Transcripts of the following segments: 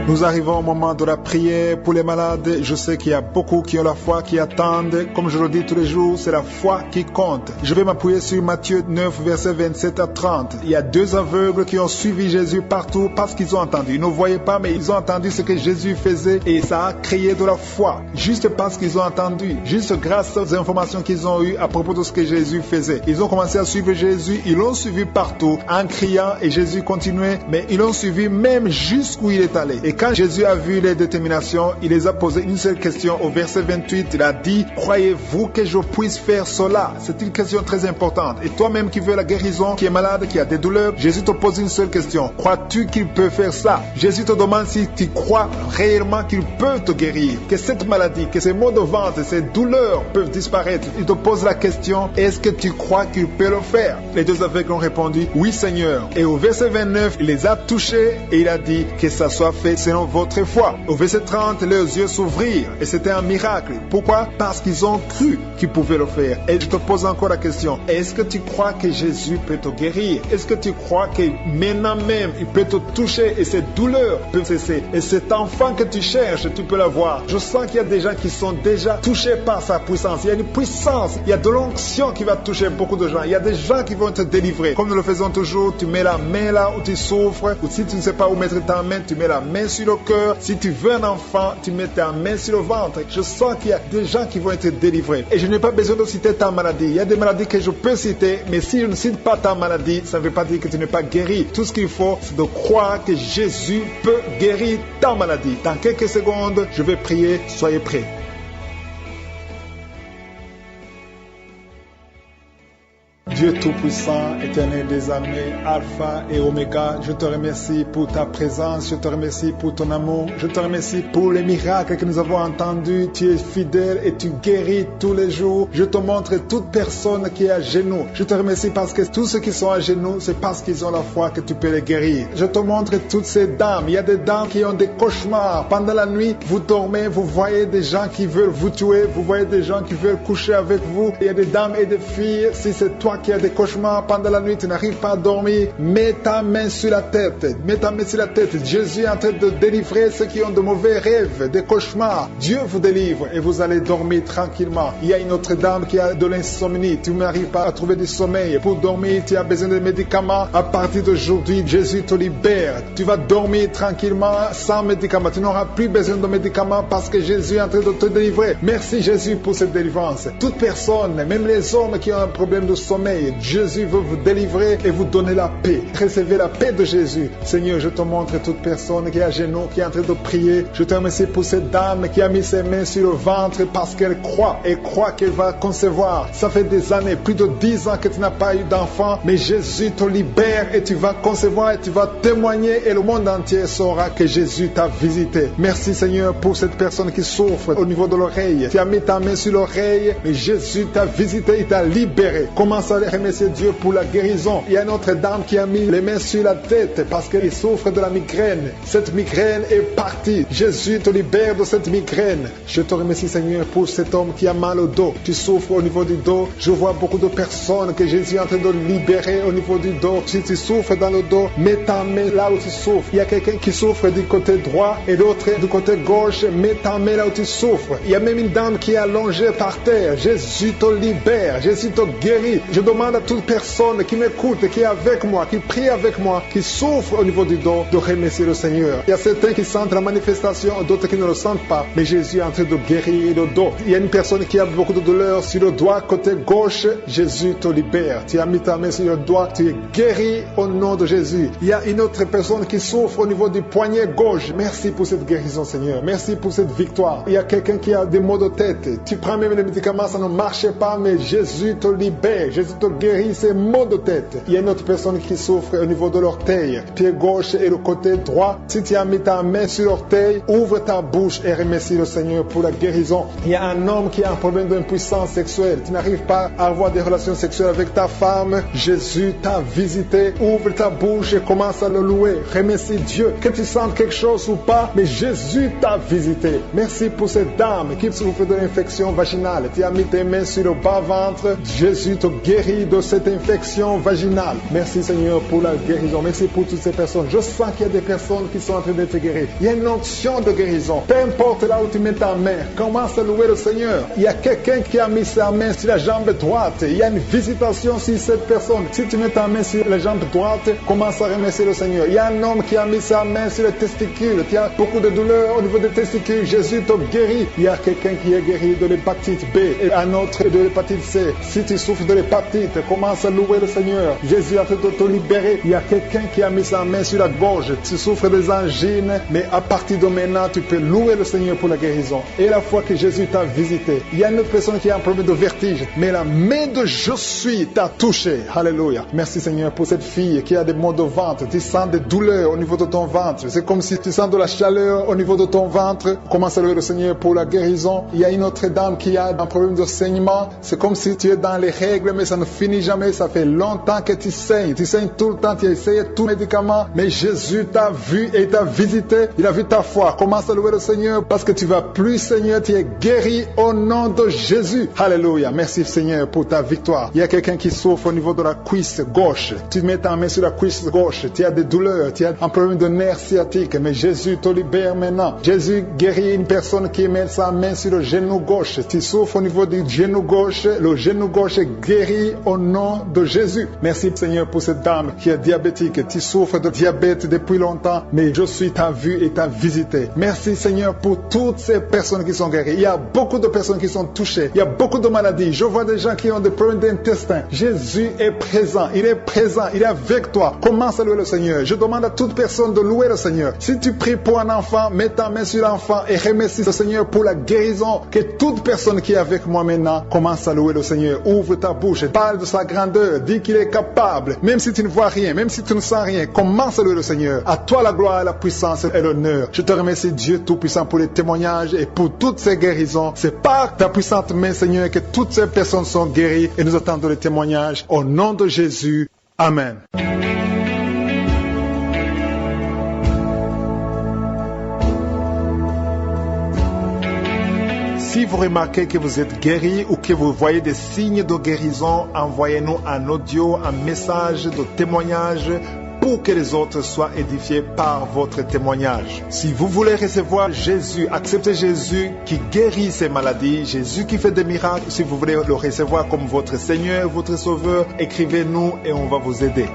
Nous arrivons au moment de la prière pour les malades. Je sais qu'il y a beaucoup qui ont la foi, qui attendent. Comme je le dis tous les jours, c'est la foi qui compte. Je vais m'appuyer sur Matthieu 9, versets 27 à 30. Il y a 2 aveugles qui ont suivi Jésus partout parce qu'ils ont entendu. Ils ne voyaient pas, mais ils ont entendu ce que Jésus faisait et ça a créé de la foi. Juste parce qu'ils ont entendu, juste grâce aux informations qu'ils ont eues à propos de ce que Jésus faisait. Ils ont commencé à suivre Jésus, ils l'ont suivi partout en criant et Jésus continuait, mais ils l'ont suivi même jusqu'où il est allé. Et quand Jésus a vu les déterminations, il les a posé une seule question. Au verset 28, il a dit, croyez-vous que je puisse faire cela? C'est une question très importante. Et toi-même qui veux la guérison, qui est malade, qui a des douleurs, Jésus te pose une seule question. Crois-tu qu'il peut faire ça? Jésus te demande si tu crois réellement qu'il peut te guérir, que cette maladie, que ces maux de ventre, ces douleurs peuvent disparaître. Il te pose la question, est-ce que tu crois qu'il peut le faire? Les 2 aveugles ont répondu, oui Seigneur. Et au verset 29, il les a touchés et il a dit que ça soit fait selon votre foi. Au verset 30, leurs yeux s'ouvrirent et c'était un miracle. Pourquoi? Parce qu'ils ont cru qu'il pouvait le faire. Et je te pose encore la question, est-ce que tu crois que Jésus peut te guérir? Est-ce que tu crois que maintenant même il peut te toucher et ces douleurs peuvent cesser? Et cet enfant que tu cherches, tu peux l'avoir. Je sens qu'il y a des gens qui sont déjà touchés par sa puissance. Il y a une puissance, il y a de l'onction qui va toucher beaucoup de gens. Il y a des gens qui vont te délivrer. Comme nous le faisons toujours, tu mets la main là où tu souffres, ou si tu ne sais pas où mettre ta main, tu mets la main sur le cœur. Si tu veux un enfant, tu mets ta main sur le ventre. Je sens qu'il y a des gens qui vont être délivrés. Et je n'ai pas besoin de citer ta maladie. Il y a des maladies que je peux citer, mais si je ne cite pas ta maladie, ça ne veut pas dire que tu n'es pas guéri. Tout ce qu'il faut, c'est de croire que Jésus peut guérir ta maladie. Dans quelques secondes, je vais prier. Soyez prêts. Dieu Tout-Puissant, Éternel des armées, Alpha et Oméga, je te remercie pour ta présence, je te remercie pour ton amour, je te remercie pour les miracles que nous avons entendus. Tu es fidèle et tu guéris tous les jours. Je te montre toute personne qui est à genoux. Je te remercie parce que tous ceux qui sont à genoux, c'est parce qu'ils ont la foi que tu peux les guérir. Je te montre toutes ces dames. Il y a des dames qui ont des cauchemars. Pendant la nuit, vous dormez, vous voyez des gens qui veulent vous tuer, vous voyez des gens qui veulent coucher avec vous. Il y a des dames et des filles, si c'est toi qui as des cauchemars pendant la nuit, tu n'arrives pas à dormir, mets ta main sur la tête. Mets ta main sur la tête. Jésus est en train de délivrer ceux qui ont de mauvais rêves, des cauchemars. Dieu vous délivre et vous allez dormir tranquillement. Il y a une autre dame qui a de l'insomnie. Tu n'arrives pas à trouver du sommeil. Pour dormir, tu as besoin de médicaments. À partir d'aujourd'hui, Jésus te libère. Tu vas dormir tranquillement sans médicaments. Tu n'auras plus besoin de médicaments parce que Jésus est en train de te délivrer. Merci Jésus pour cette délivrance. Toute personne, même les hommes qui ont un problème de sommeil, Jésus veut vous délivrer et vous donner la paix. Recevez la paix de Jésus. Seigneur, je te montre toute personne qui est à genoux, qui est en train de prier. Je te remercie pour cette dame qui a mis ses mains sur le ventre parce qu'elle croit et croit qu'elle va concevoir. Ça fait des années, plus de 10 ans que tu n'as pas eu d'enfant, mais Jésus te libère et tu vas concevoir et tu vas témoigner et le monde entier saura que Jésus t'a visité. Merci Seigneur pour cette personne qui souffre au niveau de l'oreille. Tu as mis ta main sur l'oreille, mais Jésus t'a visité, il t'a libéré. Commence à remercier Dieu pour la guérison. Il y a une autre dame qui a mis les mains sur la tête parce qu'elle souffre de la migraine. Cette migraine est partie. Jésus te libère de cette migraine. Je te remercie Seigneur pour cet homme qui a mal au dos. Tu souffres au niveau du dos. Je vois beaucoup de personnes que Jésus est en train de libérer au niveau du dos. Si tu souffres dans le dos, mets ta main là où tu souffres. Il y a quelqu'un qui souffre du côté droit et l'autre du côté gauche. Mets ta main là où tu souffres. Il y a même une dame qui est allongée par terre. Jésus te libère. Jésus te guérit. Je demande à toute personne qui m'écoute, qui est avec moi, qui prie avec moi, qui souffre au niveau du dos, de remercier le Seigneur. Il y a certains qui sentent la manifestation, d'autres qui ne le sentent pas. Mais Jésus est en train de guérir le dos. Il y a une personne qui a beaucoup de douleur sur le doigt, côté gauche. Jésus te libère. Tu as mis ta main sur le doigt, tu es guéri au nom de Jésus. Il y a une autre personne qui souffre au niveau du poignet gauche. Merci pour cette guérison, Seigneur. Merci pour cette victoire. Il y a quelqu'un qui a des maux de tête. Tu prends même les médicaments, ça ne marche pas, mais Jésus te libère. Jésus te guérit ces maux de tête. Il y a une autre personne qui souffre au niveau de l'orteil, pied gauche et le côté droit. Si tu as mis ta main sur l'orteil, ouvre ta bouche et remercie le Seigneur pour la guérison. Il y a un homme qui a un problème d'impuissance sexuelle. Tu n'arrives pas à avoir des relations sexuelles avec ta femme. Jésus t'a visité. Ouvre ta bouche et commence à le louer. Remercie Dieu. Que tu sentes quelque chose ou pas, mais Jésus t'a visité. Merci pour cette dame qui souffre de l'infection vaginale. Tu as mis tes mains sur le bas-ventre. Jésus te guérit guéri de cette infection vaginale. Merci Seigneur pour la guérison. Merci pour toutes ces personnes. Je sens qu'il y a des personnes qui sont en train d'être guéries. Il y a une onction de guérison. Peu importe là où tu mets ta main, commence à louer le Seigneur. Il y a quelqu'un qui a mis sa main sur la jambe droite. Il y a une visitation sur cette personne. Si tu mets ta main sur la jambe droite, commence à remercier le Seigneur. Il y a un homme qui a mis sa main sur les testicules. Il y a beaucoup de douleurs au niveau des testicules. Jésus te guérit. Il y a quelqu'un qui est guéri de l'hépatite B et un autre de l'hépatite C. Si tu souffres de l'hépatite, commence à louer le Seigneur. Jésus a fait de te libérer. Il y a quelqu'un qui a mis sa main sur la gorge. Tu souffres des angines, mais à partir de maintenant, tu peux louer le Seigneur pour la guérison. Et la fois que Jésus t'a visité, il y a une autre personne qui a un problème de vertige, mais la main de je suis t'a touché. Alléluia. Merci Seigneur pour cette fille qui a des maux de ventre. Tu sens des douleurs au niveau de ton ventre. C'est comme si tu sens de la chaleur au niveau de ton ventre. Commence à louer le Seigneur pour la guérison. Il y a une autre dame qui a un problème de saignement. C'est comme si tu es dans les règles, mais ça ne finit jamais. Ça fait longtemps que tu saignes. Tu saignes tout le temps. Tu as essayé tout médicament, mais Jésus t'a vu et t'a visité. Il a vu ta foi. Commence à louer le Seigneur parce que tu vas plus, Seigneur. Tu es guéri au nom de Jésus. Alléluia. Merci Seigneur pour ta victoire. Il y a quelqu'un qui souffre au niveau de la cuisse gauche. Tu mets ta main sur la cuisse gauche. Tu as des douleurs. Tu as un problème de nerf sciatique, mais Jésus te libère maintenant. Jésus guérit une personne qui met sa main sur le genou gauche. Tu souffres au niveau du genou gauche. Le genou gauche est guéri au nom de Jésus. Merci Seigneur pour cette dame qui est diabétique. Tu souffres de diabète depuis longtemps, mais je suis ta vue et ta visité. Merci Seigneur pour toutes ces personnes qui sont guéries. Il y a beaucoup de personnes qui sont touchées. Il y a beaucoup de maladies. Je vois des gens qui ont des problèmes d'intestin. Jésus est présent. Il est présent. Il est avec toi. Commence à louer le Seigneur. Je demande à toute personne de louer le Seigneur. Si tu pries pour un enfant, mets ta main sur l'enfant et remercie le Seigneur pour la guérison. Que toute personne qui est avec moi maintenant commence à louer le Seigneur. Ouvre ta bouche. Parle de sa grandeur. Dis qu'il est capable. Même si tu ne vois rien, même si tu ne sens rien, commence à louer le Seigneur. À toi la gloire, la puissance et l'honneur. Je te remercie Dieu Tout-Puissant pour les témoignages et pour toutes ces guérisons. C'est par ta puissante main, Seigneur, que toutes ces personnes sont guéries et nous attendons les témoignages. Au nom de Jésus. Amen. Si vous remarquez que vous êtes guéri ou que vous voyez des signes de guérison, envoyez-nous un audio, un message de témoignage pour que les autres soient édifiés par votre témoignage. Si vous voulez recevoir Jésus, acceptez Jésus qui guérit ces maladies, Jésus qui fait des miracles, si vous voulez le recevoir comme votre Seigneur, votre Sauveur, écrivez-nous et on va vous aider.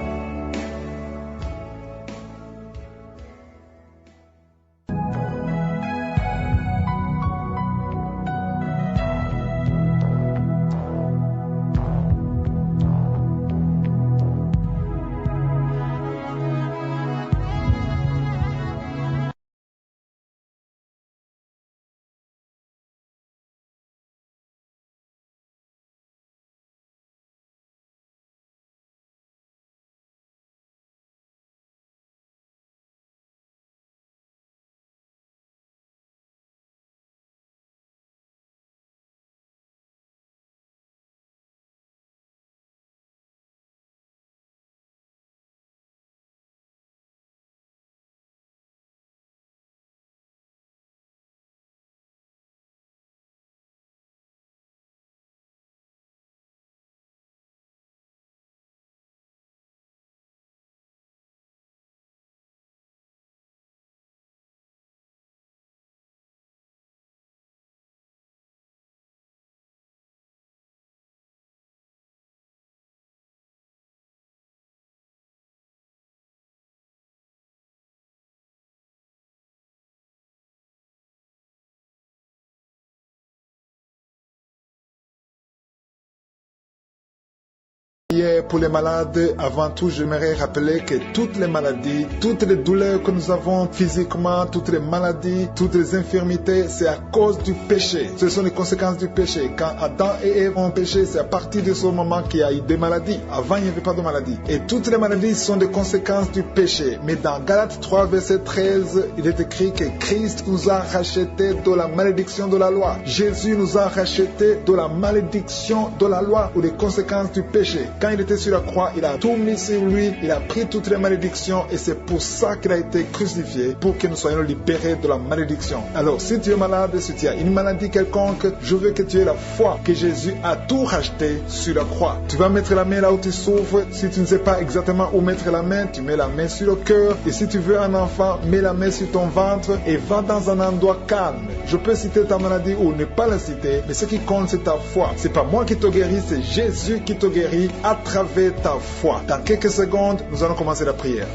Hier, pour les malades, avant tout, j'aimerais rappeler que toutes les maladies, toutes les douleurs que nous avons physiquement, toutes les maladies, toutes les infirmités, c'est à cause du péché. Ce sont les conséquences du péché. Quand Adam et Ève ont péché, c'est à partir de ce moment qu'il y a eu des maladies. Avant, il n'y avait pas de maladies. Et toutes les maladies sont des conséquences du péché. Mais dans Galates 3, verset 13, il est écrit que Christ nous a rachetés de la malédiction de la loi. Jésus nous a rachetés de la malédiction de la loi ou des conséquences du péché. Quand il était sur la croix, il a tout mis sur lui, il a pris toutes les malédictions et c'est pour ça qu'il a été crucifié, pour que nous soyons libérés de la malédiction. Alors, si tu es malade, si tu as une maladie quelconque, je veux que tu aies la foi que Jésus a tout racheté sur la croix. Tu vas mettre la main là où tu souffres. Si tu ne sais pas exactement où mettre la main, tu mets la main sur le cœur. Et si tu veux un enfant, mets la main sur ton ventre et va dans un endroit calme. Je peux citer ta maladie ou ne pas la citer, mais ce qui compte, c'est ta foi. C'est pas moi qui te guéris, c'est Jésus qui te guérit à travers ta foi. Dans quelques secondes, nous allons commencer la prière.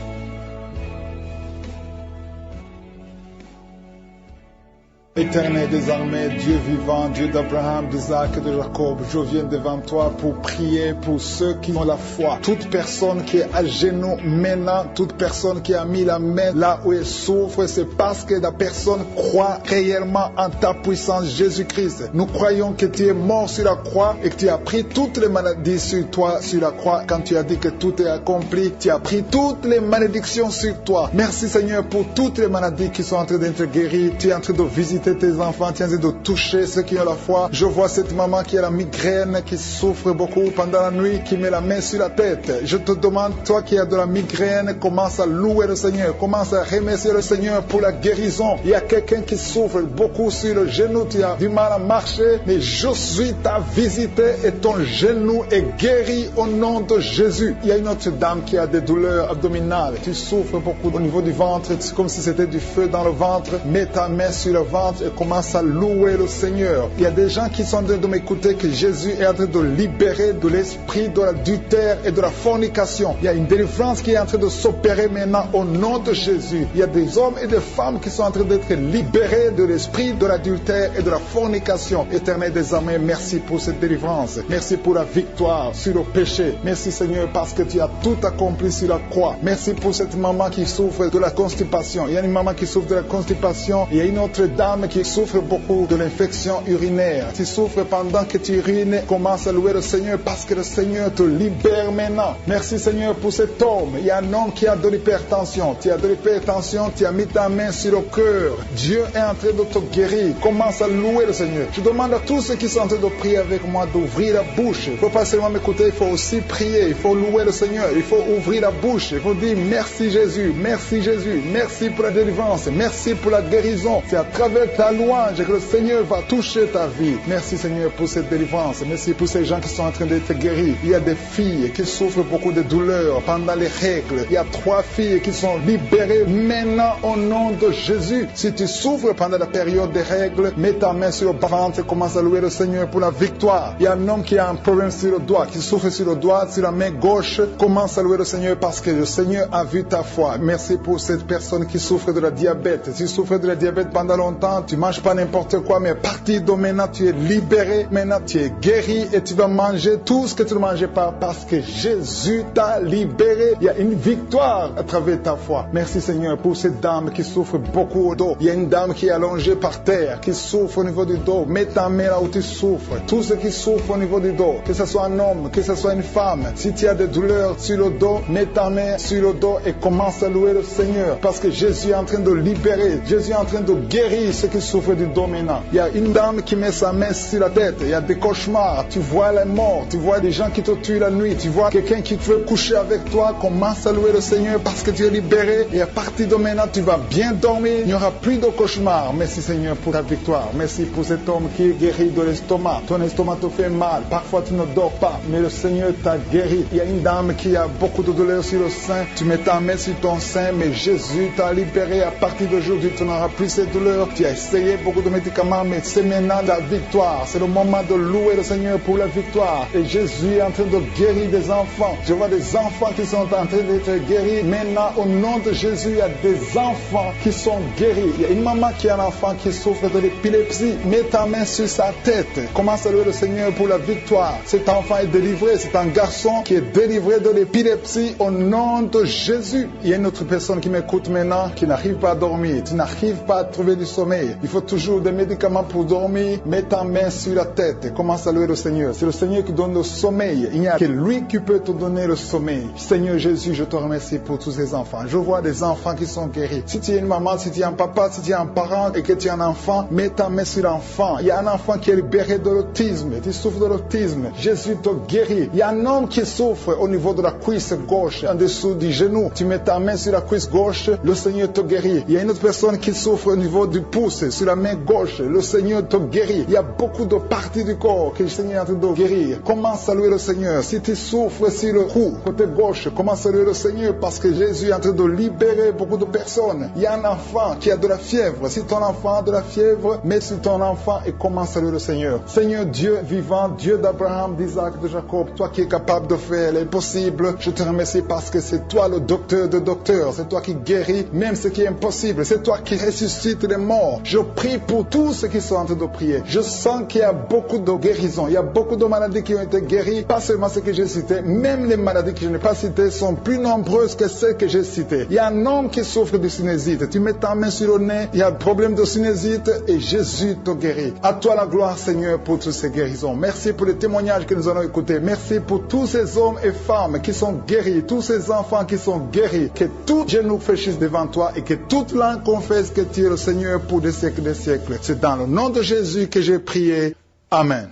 Éternel désormais, Dieu vivant, Dieu d'Abraham, d'Isaac et de Jacob, je viens devant toi pour prier pour ceux qui ont la foi. Toute personne qui est à genoux maintenant, toute personne qui a mis la main là où elle souffre, c'est parce que la personne croit réellement en ta puissance, Jésus-Christ. Nous croyons que tu es mort sur la croix et que tu as pris toutes les maladies sur toi, sur la croix. Quand tu as dit que tout est accompli, tu as pris toutes les malédictions sur toi. Merci Seigneur pour toutes les maladies qui sont en train d'être guéries. Tu es en train de visiter tes enfants, tu es en train de toucher ceux qui ont la foi. Je vois cette maman qui a la migraine, qui souffre beaucoup pendant la nuit, qui met la main sur la tête. Je te demande, toi qui as de la migraine, commence à louer le Seigneur, commence à remercier le Seigneur pour la guérison. Il y a quelqu'un qui souffre beaucoup sur le genou, tu as du mal à marcher, mais je suis ta visité et ton genou est guéri au nom de Jésus. Il y a une autre dame qui a des douleurs abdominales, tu souffres beaucoup au niveau du ventre, c'est comme si c'était du feu dans le ventre. Mets ta main sur le ventre et commence à louer le Seigneur. Il y a des gens qui sont en train de m'écouter que Jésus est en train de libérer de l'esprit de l'adultère et de la fornication. Il y a une délivrance qui est en train de s'opérer maintenant au nom de Jésus. Il y a des hommes et des femmes qui sont en train d'être libérés de l'esprit de l'adultère et de la fornication. Éternel des armées, merci pour cette délivrance. Merci pour la victoire sur le péché. Merci Seigneur parce que tu as tout accompli sur la croix. Merci pour cette maman qui souffre de la constipation. Il y a une maman qui souffre de la constipation. Il y a une autre dame qui souffre beaucoup de l'infection urinaire. Tu souffres pendant que tu urines, commence à louer le Seigneur parce que le Seigneur te libère maintenant. Merci Seigneur pour cet homme. Il y a un homme qui a de l'hypertension. Tu as de l'hypertension, tu as mis ta main sur le cœur. Dieu est en train de te guérir. Commence à louer le Seigneur. Je demande à tous ceux qui sont en train de prier avec moi d'ouvrir la bouche. Il ne faut pas seulement m'écouter, il faut aussi prier. Il faut louer le Seigneur. Il faut ouvrir la bouche. Il faut dire merci Jésus, merci Jésus, merci pour la délivrance, merci pour la guérison. C'est à travers ta louange que le Seigneur va toucher ta vie. Merci Seigneur pour cette délivrance. Merci pour ces gens qui sont en train d'être guéris. Il y a des filles qui souffrent beaucoup de douleurs pendant les règles. Il y a 3 filles qui sont libérées maintenant au nom de Jésus. Si tu souffres pendant la période des règles, mets ta main sur le ventre et commence à louer le Seigneur pour la victoire. Il y a un homme qui a un problème sur le doigt, qui souffre sur le doigt, sur la main gauche. Commence à louer le Seigneur parce que le Seigneur a vu ta foi. Merci pour cette personne qui souffre de la diabète. Si tu souffres de la diabète pendant longtemps, tu manges pas n'importe quoi, mais à partir de maintenant, tu es libéré, maintenant tu es guéri et tu vas manger tout ce que tu ne mangeais pas parce que Jésus t'a libéré. Il y a une victoire à travers ta foi. Merci Seigneur pour cette dame qui souffre beaucoup au dos. Il y a une dame qui est allongée par terre, qui souffre au niveau du dos. Mets ta main là où tu souffres. Tous ceux qui souffrent au niveau du dos, que ce soit un homme, que ce soit une femme, si tu as des douleurs sur le dos, mets ta main sur le dos et commence à louer le Seigneur parce que Jésus est en train de libérer. Jésus est en train de guérir ceux qui souffrent du dos maintenant. Il y a une dame qui met sa main sur la tête. Il y a des cauchemars. Tu vois les morts. Tu vois des gens qui te tuent la nuit. Tu vois quelqu'un qui veut coucher avec toi. Commence à louer le Seigneur parce que tu es libéré. Et à partir de maintenant, tu vas bien dormir. Il n'y aura plus de cauchemars. Merci Seigneur pour ta victoire. Merci pour cet homme qui est guéri de l'estomac. Ton estomac te fait mal. Parfois, tu ne dors pas. Mais le Seigneur t'a guéri. Il y a une dame qui a beaucoup de douleurs sur le sein. Tu mets ta main sur ton sein. Mais Jésus t'a libéré. À partir d'aujourd'hui, tu n'auras plus ces douleurs. Tu as essayé beaucoup de médicaments, mais c'est maintenant la victoire. C'est le moment de louer le Seigneur pour la victoire. Et Jésus est en train de guérir des enfants. Je vois des enfants qui sont en train d'être guéris. Maintenant, au nom de Jésus, il y a des enfants qui sont guéris. Il y a une maman qui a un enfant qui souffre de l'épilepsie. Mets ta main sur sa tête. Commence à louer le Seigneur pour la victoire. Cet enfant est délivré. C'est un garçon qui est délivré de l'épilepsie au nom de Jésus. Il y a une autre personne qui m'écoute maintenant qui n'arrive pas à dormir. Tu n'arrives pas à trouver du sommeil. Il faut toujours des médicaments pour dormir. Mets ta main sur la tête et commence à louer le Seigneur. C'est le Seigneur qui donne le sommeil. Il n'y a que lui qui peut te donner le sommeil. Seigneur Jésus, je te remercie pour tous ces enfants. Je vois des enfants qui sont guéris. Si tu es une maman, si tu es un papa, si tu es un parent et que tu es un enfant, mets ta main sur l'enfant. Il y a un enfant qui est libéré de l'autisme. Tu souffres de l'autisme. Jésus te guérit. Il y a un homme qui souffre au niveau de la cuisse gauche, en dessous du genou. Tu mets ta main sur la cuisse gauche, le Seigneur te guérit. Il y a une autre personne qui souffre au niveau du pouce, sur la main gauche, le Seigneur te guérit. Il y a beaucoup de parties du corps que le Seigneur est en train de guérir. Commence à louer le Seigneur. Si tu souffres sur le cou, côté gauche, commence à louer le Seigneur parce que Jésus est en train de libérer beaucoup de personnes. Il y a un enfant qui a de la fièvre. Si ton enfant a de la fièvre, mets sur ton enfant et commence à louer le Seigneur. Seigneur Dieu vivant, Dieu d'Abraham, d'Isaac, de Jacob, toi qui es capable de faire l'impossible, je te remercie parce que c'est toi le docteur de docteurs. C'est toi qui guéris même ce qui est impossible. C'est toi qui ressuscites les morts. Je prie pour tous ceux qui sont en train de prier. Je sens qu'il y a beaucoup de guérisons. Il y a beaucoup de maladies qui ont été guéries. Pas seulement ceux que j'ai cités, même les maladies que je n'ai pas citées sont plus nombreuses que celles que j'ai citées. Il y a un homme qui souffre de sinusite. Tu mets ta main sur le nez, il y a un problème de sinusite et Jésus te guérit. À toi la gloire, Seigneur, pour toutes ces guérisons. Merci pour les témoignages que nous allons écouter. Merci pour tous ces hommes et femmes qui sont guéris, tous ces enfants qui sont guéris. Que tout genou fléchisse devant toi et que toute langue confesse que tu es le Seigneur pour des siècles et des siècles. C'est dans le nom de Jésus que j'ai prié. Amen.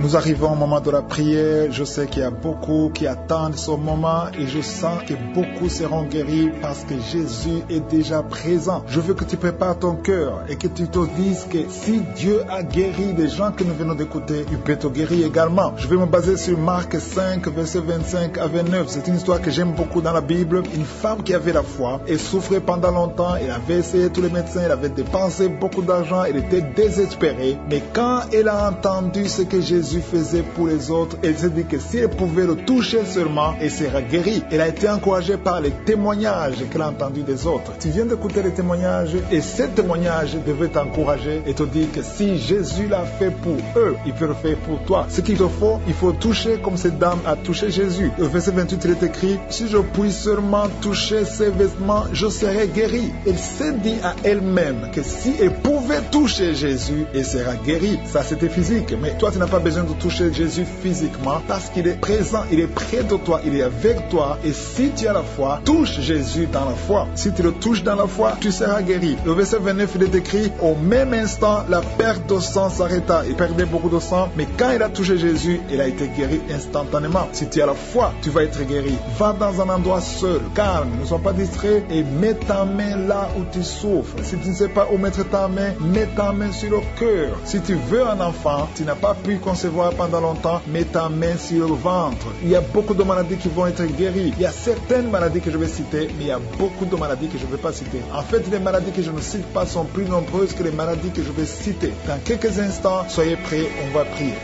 Nous arrivons au moment de la prière. Je sais qu'il y a beaucoup qui attendent ce moment et je sens que beaucoup seront guéris parce que Jésus est déjà présent. Je veux que tu prépares ton cœur et que tu te dises que si Dieu a guéri les gens que nous venons d'écouter, il peut te guérir également. Je vais me baser sur Marc 5, verset 25 à 29. C'est une histoire que j'aime beaucoup dans la Bible. Une femme qui avait la foi et souffrait pendant longtemps. Elle avait essayé tous les médecins, elle avait dépensé beaucoup d'argent, elle était désespérée. Mais quand elle a entendu ce que Jésus faisait pour les autres, elle s'est dit que si elle pouvait le toucher seulement, elle sera guérie. Elle a été encouragée par les témoignages qu'elle a entendus des autres. Tu viens d'écouter les témoignages et ces témoignages devraient t'encourager et te dire que si Jésus l'a fait pour eux, il peut le faire pour toi. Ce qu'il te faut, il faut toucher comme cette dame a touché Jésus. Au verset 28, il est écrit: si je puis seulement toucher ses vêtements, je serai guérie. Elle s'est dit à elle-même que si elle pouvait toucher Jésus, elle sera guérie. Ça, c'était physique. Mais toi, tu n'as pas besoin de toucher Jésus physiquement parce qu'il est présent, il est près de toi, il est avec toi. Et si tu as la foi, touche Jésus dans la foi. Si tu le touches dans la foi, tu seras guéri. Le verset 29, il est écrit: au même instant, la perte de sang s'arrêta. Il perdait beaucoup de sang, mais quand il a touché Jésus, il a été guéri instantanément. Si tu as la foi, tu vas être guéri. Va dans un endroit seul, calme, ne sois pas distrait et mets ta main là où tu souffres. Si tu ne sais pas où mettre ta main, mets ta main sur le cœur. Si tu veux un enfant, tu n'as pas pu concevoir pendant longtemps, mets ta main sur le ventre. Il y a beaucoup de maladies qui vont être guéries. Il y a certaines maladies que je vais citer, mais il y a beaucoup de maladies que je ne vais pas citer. En fait, les maladies que je ne cite pas sont plus nombreuses que les maladies que je vais citer. Dans quelques instants, soyez prêts, on va prier.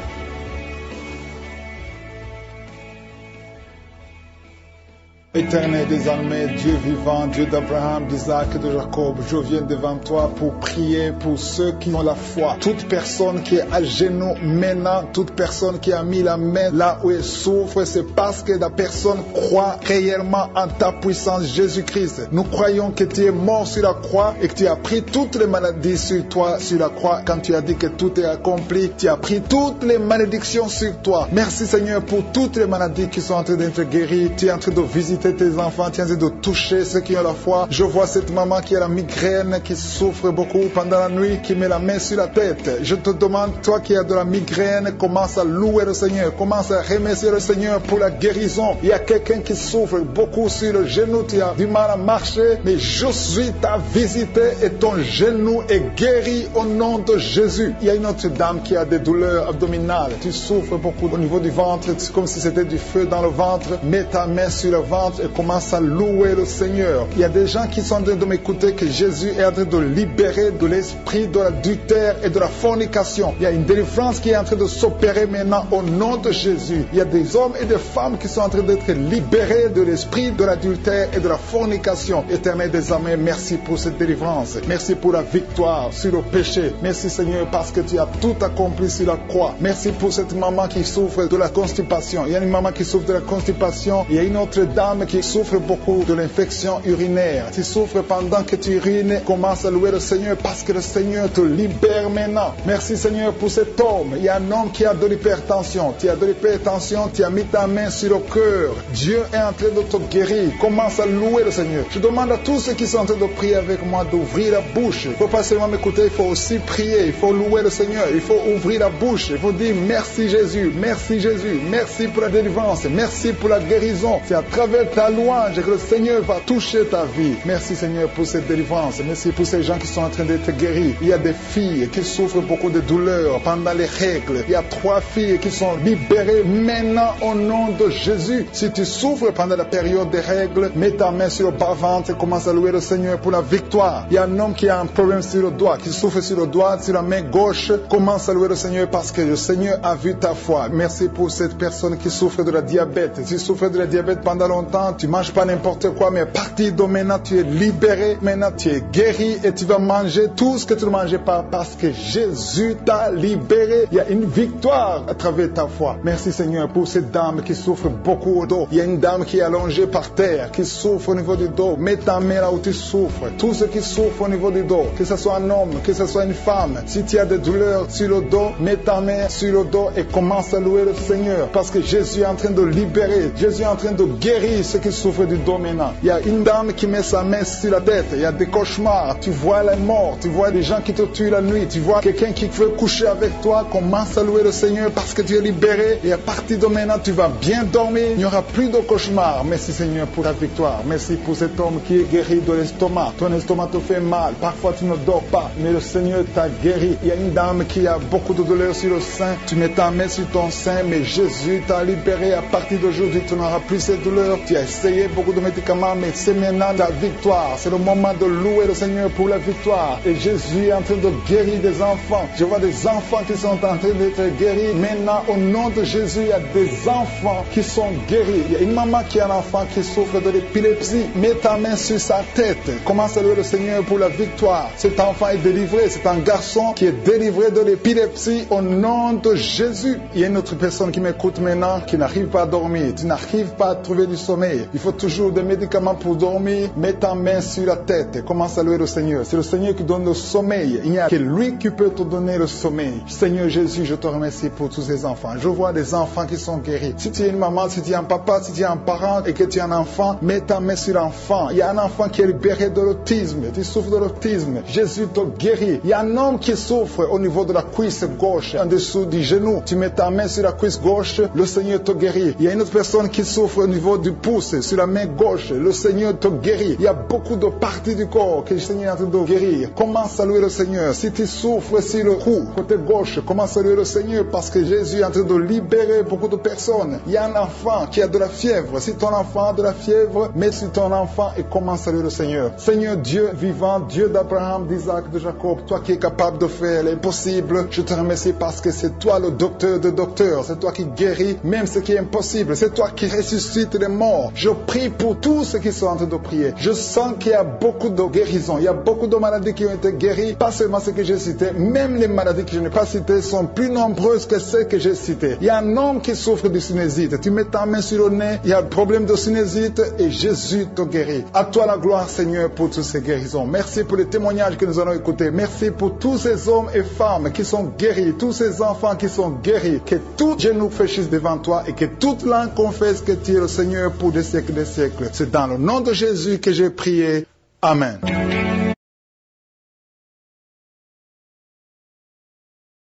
Éternel des armées, Dieu vivant, Dieu d'Abraham, d'Isaac et de Jacob, je viens devant toi pour prier pour ceux qui ont la foi. Toute personne qui est à genoux maintenant, toute personne qui a mis la main là où elle souffre, c'est parce que la personne croit réellement en ta puissance, Jésus-Christ. Nous croyons que tu es mort sur la croix et que tu as pris toutes les maladies sur toi, sur la croix. Quand tu as dit que tout est accompli, tu as pris toutes les malédictions sur toi. Merci Seigneur pour toutes les maladies qui sont en train d'être guéries. Tu es en train de visiter tes enfants, tu es en train de toucher ceux qui ont la foi. Je vois cette maman qui a la migraine, qui souffre beaucoup pendant la nuit, qui met la main sur la tête. Je te demande, toi qui as de la migraine, commence à louer le Seigneur, commence à remercier le Seigneur pour la guérison. Il y a quelqu'un qui souffre beaucoup sur le genou, tu as du mal à marcher, mais je suis ta visité et ton genou est guéri au nom de Jésus. Il y a une autre dame qui a des douleurs abdominales, tu souffres beaucoup au niveau du ventre, c'est comme si c'était du feu dans le ventre. Mets ta main sur le ventre ventre et commence à louer le Seigneur. Il y a des gens qui sont en train de m'écouter que Jésus est en train de libérer de l'esprit de l'adultère et de la fornication. Il y a une délivrance qui est en train de s'opérer maintenant au nom de Jésus. Il y a des hommes et des femmes qui sont en train d'être libérés de l'esprit de l'adultère et de la fornication. Éternel des armées, merci pour cette délivrance. Merci pour la victoire sur le péché. Merci Seigneur parce que tu as tout accompli sur la croix. Merci pour cette maman qui souffre de la constipation. Il y a une maman qui souffre de la constipation. Il y a une autre dame qui souffre beaucoup de l'infection urinaire. Tu souffres pendant que tu urines. Commence à louer le Seigneur parce que le Seigneur te libère maintenant. Merci Seigneur pour cet homme. Il y a un homme qui a de l'hypertension. Tu as de l'hypertension, tu as mis ta main sur le cœur. Dieu est en train de te guérir. Commence à louer le Seigneur. Je demande à tous ceux qui sont en train de prier avec moi d'ouvrir la bouche. Il ne faut pas seulement m'écouter, il faut aussi prier. Il faut louer le Seigneur. Il faut ouvrir la bouche. Il faut dire merci Jésus, merci Jésus, merci pour la délivrance, merci pour la guérison. C'est à travers ta louange que le Seigneur va toucher ta vie. Merci Seigneur pour cette délivrance. Merci pour ces gens qui sont en train d'être guéris. Il y a des filles qui souffrent beaucoup de douleurs pendant les règles. Il y a 3 filles qui sont libérées maintenant au nom de Jésus. Si tu souffres pendant la période des règles, mets ta main sur le bas-ventre et commence à louer le Seigneur pour la victoire. Il y a un homme qui a un problème sur le doigt, qui souffre sur le doigt, sur la main gauche. Commence à louer le Seigneur parce que le Seigneur a vu ta foi. Merci pour cette personne qui souffre de la diabète. Si tu souffres de la diabète pendant longtemps, tu manges pas n'importe quoi, mais à partir de maintenant, tu es libéré. Maintenant, tu es guéri et tu vas manger tout ce que tu ne mangeais pas parce que Jésus t'a libéré. Il y a une victoire à travers ta foi. Merci Seigneur pour cette dame qui souffre beaucoup au dos. Il y a une dame qui est allongée par terre, qui souffre au niveau du dos. Mets ta main là où tu souffres. Tous ceux qui souffrent au niveau du dos, que ce soit un homme, que ce soit une femme, si tu as des douleurs sur le dos, mets ta main sur le dos et commence à louer le Seigneur parce que Jésus est en train de libérer. Jésus est en train de guérir ceux qui souffrent du dos maintenant. Il y a une dame qui met sa main sur la tête. Il y a des cauchemars. Tu vois les morts. Tu vois des gens qui te tuent la nuit. Tu vois quelqu'un qui veut coucher avec toi. Commence à louer le Seigneur parce que tu es libéré. Et à partir de maintenant, tu vas bien dormir. Il n'y aura plus de cauchemars. Merci Seigneur pour la victoire. Merci pour cet homme qui est guéri de l'estomac. Ton estomac te fait mal. Parfois, tu ne dors pas. Mais le Seigneur t'a guéri. Il y a une dame qui a beaucoup de douleurs sur le sein. Tu mets ta main sur ton sein. Mais Jésus t'a libéré. À partir d'aujourd'hui, tu n'auras plus cette douleur. Tu as essayé beaucoup de médicaments. Mais c'est maintenant ta victoire. C'est le moment de louer le Seigneur pour la victoire. Et Jésus est en train de guérir des enfants. Je vois des enfants qui sont en train d'être guéris. Maintenant, au nom de Jésus, il y a des enfants qui sont guéris. Il y a une maman qui a un enfant qui souffre de l'épilepsie. Mets ta main sur sa tête. Commence à louer le Seigneur pour la victoire. Cet enfant est délivré. C'est un garçon qui est délivré de l'épilepsie au nom de Jésus. Il y a une autre personne qui m'écoute maintenant qui n'arrive pas à dormir. Tu n'arrives pas à trouver du sommeil. Il faut toujours des médicaments pour dormir. Mets ta main sur la tête. Commence à louer le Seigneur. C'est le Seigneur qui donne le sommeil. Il n'y a que lui qui peut te donner le sommeil. Seigneur Jésus, je te remercie pour tous ces enfants. Je vois des enfants qui sont guéris. Si tu es une maman, si tu es un papa, si tu es un parent et que tu es un enfant, mets ta main sur l'enfant. Il y a un enfant qui est libéré de l'autisme. Tu souffres de l'autisme. Jésus te guérit. Il y a un homme qui souffre au niveau de la cuisse gauche, en dessous du genou. Tu mets ta main sur la cuisse gauche, le Seigneur te guérit. Il y a une autre personne qui souffre au niveau du pouce, sur la main gauche. Le Seigneur te guérit. Il y a beaucoup de parties du corps que le Seigneur est en train de guérir. Commence à louer le Seigneur. Si tu souffres sur le cou, côté gauche, commence à louer le Seigneur parce que Jésus est en train de libérer beaucoup de personnes. Il y a un enfant qui a de la fièvre. Si ton enfant a de la fièvre, mets sur ton enfant et commence à louer le Seigneur. Seigneur Dieu vivant, Dieu d'Abraham, d'Isaac, de Jacob, toi qui es capable de faire l'impossible, je te remercie parce que c'est toi le docteur de docteurs. C'est toi qui guéris même ce qui est impossible. C'est toi qui ressuscites les morts. Je prie pour tous ceux qui sont en train de prier. Je sens qu'il y a beaucoup de guérisons. Il y a beaucoup de maladies qui ont été guéries. Pas seulement ce que j'ai cité, même les maladies que je n'ai pas citées sont plus nombreuses que celles que j'ai citées. Il y a un homme qui souffre de sinusite. Tu mets ta main sur le nez, il y a un problème de sinusite et Jésus te guérit. À toi la gloire Seigneur pour toutes ces guérisons. Merci pour les témoignages que nous allons écouter. Merci pour tous ces hommes et femmes qui sont guéris, tous ces enfants qui sont guéris. Que tout genou fléchisse devant toi et que toute langue confesse que tu es le Seigneur pour des siècles et des siècles. C'est dans le nom de Jésus que j'ai prié. Amen.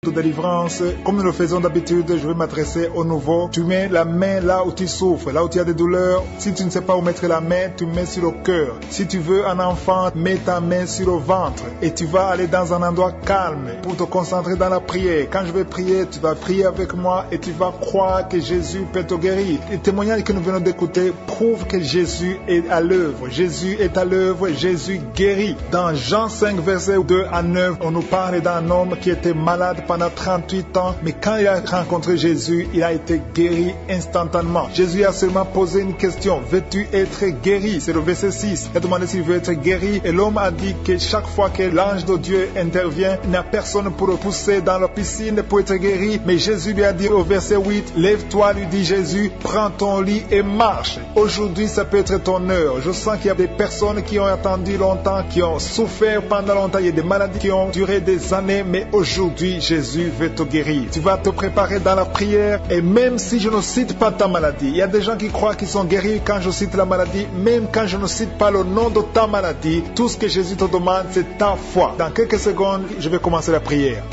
de délivrance. Comme nous le faisons d'habitude, je vais m'adresser au nouveau. Tu mets la main là où tu souffres, là où tu as des douleurs. Si tu ne sais pas où mettre la main, tu mets sur le cœur. Si tu veux un enfant, mets ta main sur le ventre et tu vas aller dans un endroit calme pour te concentrer dans la prière. Quand je vais prier, tu vas prier avec moi et tu vas croire que Jésus peut te guérir. Les témoignages que nous venons d'écouter prouvent que Jésus est à l'œuvre. Jésus est à l'œuvre, Jésus guérit. Dans Jean 5, verset 2 à 9, on nous parle d'un homme qui était malade pendant 38 ans, mais quand il a rencontré Jésus, il a été guéri instantanément. Jésus a seulement posé une question: veux-tu être guéri? C'est le verset 6. Il a demandé s'il veut être guéri et l'homme a dit que chaque fois que l'ange de Dieu intervient, il n'y a personne pour le pousser dans la piscine pour être guéri. Mais Jésus lui a dit au verset 8, lève-toi, lui dit Jésus, prends ton lit et marche. Aujourd'hui, ça peut être ton heure. Je sens qu'il y a des personnes qui ont attendu longtemps, qui ont souffert pendant longtemps. Il y a des maladies qui ont duré des années, mais aujourd'hui, Jésus veut te guérir. Tu vas te préparer dans la prière et même si je ne cite pas ta maladie, il y a des gens qui croient qu'ils sont guéris quand je cite la maladie. Même quand je ne cite pas le nom de ta maladie, tout ce que Jésus te demande, c'est ta foi. Dans quelques secondes, je vais commencer la prière.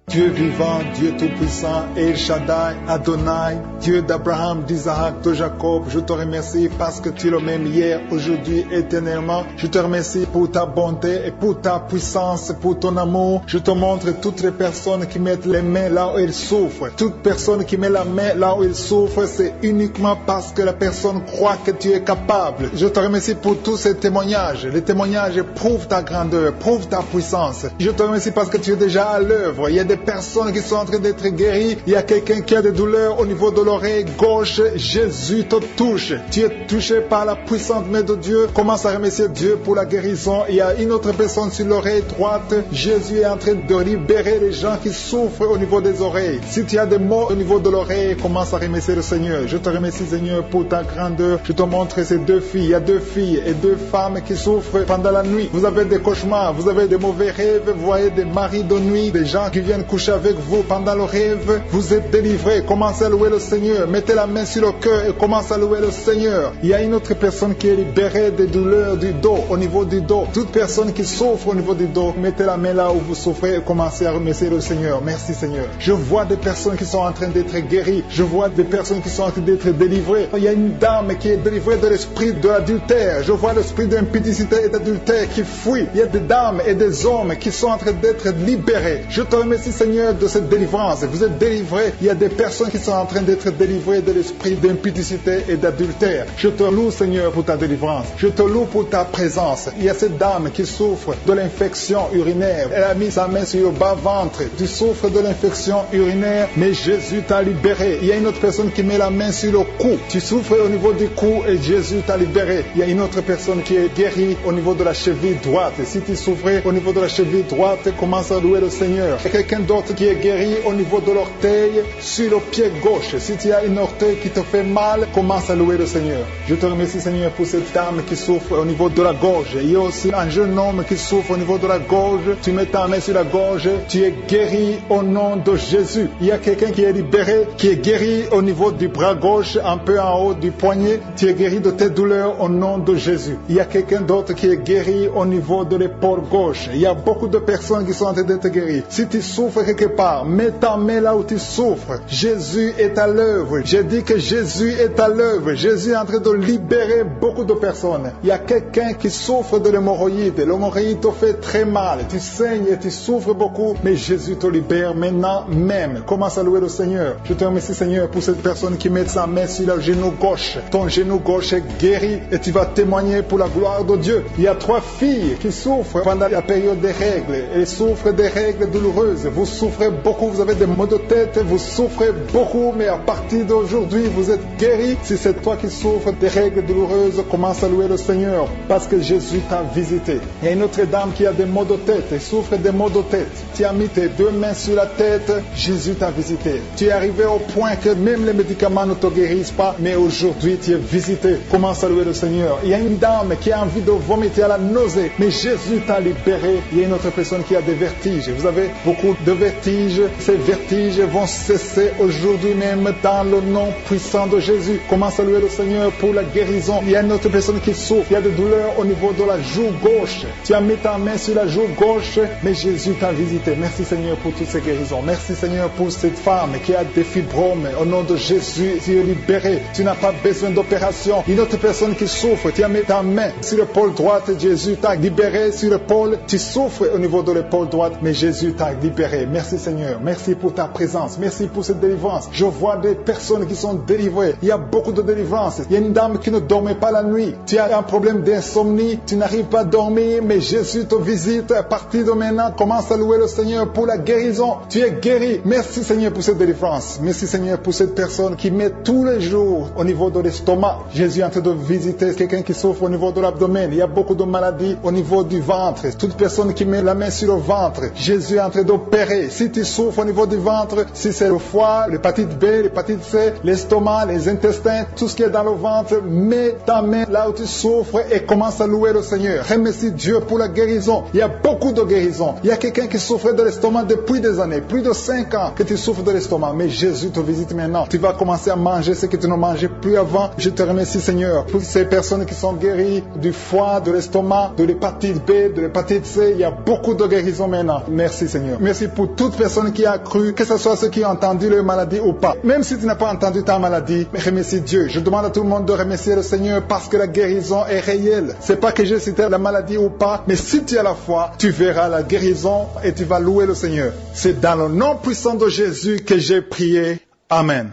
Dieu vivant, Dieu tout-puissant, El Shaddai, Adonai, Dieu d'Abraham, d'Isaac, de Jacob, je te remercie parce que tu es le même hier, aujourd'hui, éternellement. Je te remercie pour ta bonté et pour ta puissance, pour ton amour. Je te montre toutes les personnes qui mettent les mains là où elles souffrent. Toute personne qui met la main là où elle souffre, c'est uniquement parce que la personne croit que tu es capable. Je te remercie pour tous ces témoignages. Les témoignages prouvent ta grandeur, prouvent ta puissance. Je te remercie parce que tu es déjà à l'œuvre. Il y a des personnes qui sont en train d'être guéries. Il y a quelqu'un qui a des douleurs au niveau de l'oreille gauche. Jésus te touche. Tu es touché par la puissante main de Dieu. Commence à remercier Dieu pour la guérison. Il y a une autre personne sur l'oreille droite. Jésus est en train de libérer les gens qui souffrent au niveau des oreilles. Si tu as des maux au niveau de l'oreille, commence à remercier le Seigneur. Je te remercie, Seigneur, pour ta grandeur. Je te montre ces deux filles. Il y a deux filles et deux femmes qui souffrent pendant la nuit. Vous avez des cauchemars, vous avez des mauvais rêves. Vous voyez des maris de nuit, des gens qui viennent coucher avec vous pendant le rêve. Vous êtes délivrés. Commencez à louer le Seigneur. Mettez la main sur le cœur et commencez à louer le Seigneur. Il y a une autre personne qui est libérée des douleurs du dos, au niveau du dos. Toute personne qui souffre au niveau du dos, mettez la main là où vous souffrez et commencez à remercier le Seigneur. Merci Seigneur. Je vois des personnes qui sont en train d'être guéries. Je vois des personnes qui sont en train d'être délivrées. Il y a une dame qui est délivrée de l'esprit de l'adultère. Je vois l'esprit d'impudicité et d'adultère qui fuit. Il y a des dames et des hommes qui sont en train d'être libérés. Je te remercie Seigneur de cette délivrance. Vous êtes délivrés. Il y a des personnes qui sont en train d'être délivrées de l'esprit d'impudicité et d'adultère. Je te loue Seigneur pour ta délivrance. Je te loue pour ta présence. Il y a cette dame qui souffre de l'infection urinaire. Elle a mis sa main sur le bas-ventre. Tu souffres de l'infection urinaire, mais Jésus t'a libéré. Il y a une autre personne qui met la main sur le cou. Tu souffres au niveau du cou et Jésus t'a libéré. Il y a une autre personne qui est guérie au niveau de la cheville droite. Si tu souffrais au niveau de la cheville droite, commence à louer le Seigneur. Il y a quelqu'un d'autre qui est guéri au niveau de l'orteil sur le pied gauche. Si tu as une orteil qui te fait mal, commence à louer le Seigneur. Je te remercie Seigneur pour cette dame qui souffre au niveau de la gorge. Il y a aussi un jeune homme qui souffre au niveau de la gorge. Tu mets ta main sur la gorge, tu es guéri au nom de Jésus. Il y a quelqu'un qui est libéré, qui est guéri au niveau du bras gauche, un peu en haut du poignet. Tu es guéri de tes douleurs au nom de Jésus. Il y a quelqu'un d'autre qui est guéri au niveau de l'épaule gauche. Il y a beaucoup de personnes qui sont en train d'être guéries. Si tu souffres quelque part, mets ta main là où tu souffres. Jésus est à l'œuvre. J'ai dit que Jésus est à l'œuvre. Jésus est en train de libérer beaucoup de personnes. Il y a quelqu'un qui souffre de l'hémorroïde. L'hémorroïde te fait très mal. Tu saignes et tu souffres beaucoup, mais Jésus te libère maintenant même. Commence à louer le Seigneur. Je te remercie Seigneur pour cette personne qui met sa main sur le genou gauche. Ton genou gauche est guéri et tu vas témoigner pour la gloire de Dieu. Il y a 3 filles qui souffrent pendant la période des règles. Elles souffrent des règles douloureuses. Vous souffrez beaucoup, vous avez des maux de tête, vous souffrez beaucoup, mais à partir d'aujourd'hui, vous êtes guéri. Si c'est toi qui souffres des règles douloureuses, commence à louer le Seigneur parce que Jésus t'a visité. Il y a une autre dame qui a des maux de tête et souffre des maux de tête. Tu as mis tes 2 mains sur la tête, Jésus t'a visité. Tu es arrivé au point que même les médicaments ne te guérissent pas, mais aujourd'hui tu es visité. Commence à louer le Seigneur. Il y a une dame qui a envie de vomir à la nausée, mais Jésus t'a libéré. Il y a une autre personne qui a des vertiges. Vous avez beaucoup de vertiges, ces vertiges vont cesser aujourd'hui même dans le nom puissant de Jésus. Commence à louer le Seigneur pour la guérison. Il y a une autre personne qui souffre, il y a des douleurs au niveau de la joue gauche. Tu as mis ta main sur la joue gauche, mais Jésus t'a visité. Merci Seigneur pour toutes ces guérisons. Merci Seigneur pour cette femme qui a des fibromes. Au nom de Jésus, tu es libéré. Tu n'as pas besoin d'opération. Une autre personne qui souffre, tu as mis ta main sur l'épaule droite, Jésus t'a libéré sur l'épaule. Tu souffres au niveau de l'épaule droite, mais Jésus t'a libéré. Merci Seigneur. Merci pour ta présence. Merci pour cette délivrance. Je vois des personnes qui sont délivrées. Il y a beaucoup de délivrance. Il y a une dame qui ne dormait pas la nuit. Tu as un problème d'insomnie. Tu n'arrives pas à dormir, mais Jésus te visite. À partir de maintenant, commence à louer le Seigneur pour la guérison. Tu es guéri. Merci Seigneur pour cette délivrance. Merci Seigneur pour cette personne qui met tous les jours au niveau de l'estomac. Jésus est en train de visiter quelqu'un qui souffre au niveau de l'abdomen. Il y a beaucoup de maladies au niveau du ventre. Toute personne qui met la main sur le ventre, Jésus est en train d'opérer. Si tu souffres au niveau du ventre, si c'est le foie, l'hépatite B, l'hépatite C, l'estomac, les intestins, tout ce qui est dans le ventre, mets ta main là où tu souffres et commence à louer le Seigneur. Remercie Dieu pour la guérison. Il y a beaucoup de guérisons. Il y a quelqu'un qui souffrait de l'estomac depuis des années, plus de 5 ans que tu souffres de l'estomac, mais Jésus te visite maintenant. Tu vas commencer à manger ce que tu ne mangeais plus avant. Je te remercie Seigneur pour ces personnes qui sont guéries du foie, de l'estomac, de l'hépatite B, de l'hépatite C. Il y a beaucoup de guérisons maintenant. Merci Seigneur. Merci pour toute personne qui a cru, que ce soit ceux qui ont entendu leur maladie ou pas. Même si tu n'as pas entendu ta maladie, mais remercie Dieu. Je demande à tout le monde de remercier le Seigneur parce que la guérison est réelle. C'est pas que j'ai cité la maladie ou pas, mais si tu as la foi, tu verras la guérison et tu vas louer le Seigneur. C'est dans le nom puissant de Jésus que j'ai prié. Amen.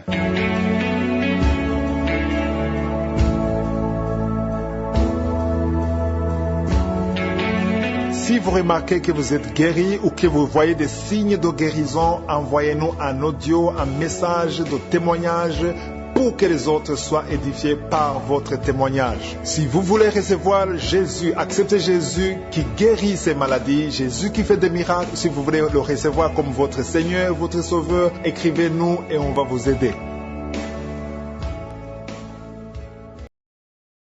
Si vous remarquez que vous êtes guéri ou que vous voyez des signes de guérison, envoyez-nous un audio, un message de témoignage pour que les autres soient édifiés par votre témoignage. Si vous voulez recevoir Jésus, accepter Jésus qui guérit ces maladies, Jésus qui fait des miracles, si vous voulez le recevoir comme votre Seigneur, votre Sauveur, écrivez-nous et on va vous aider.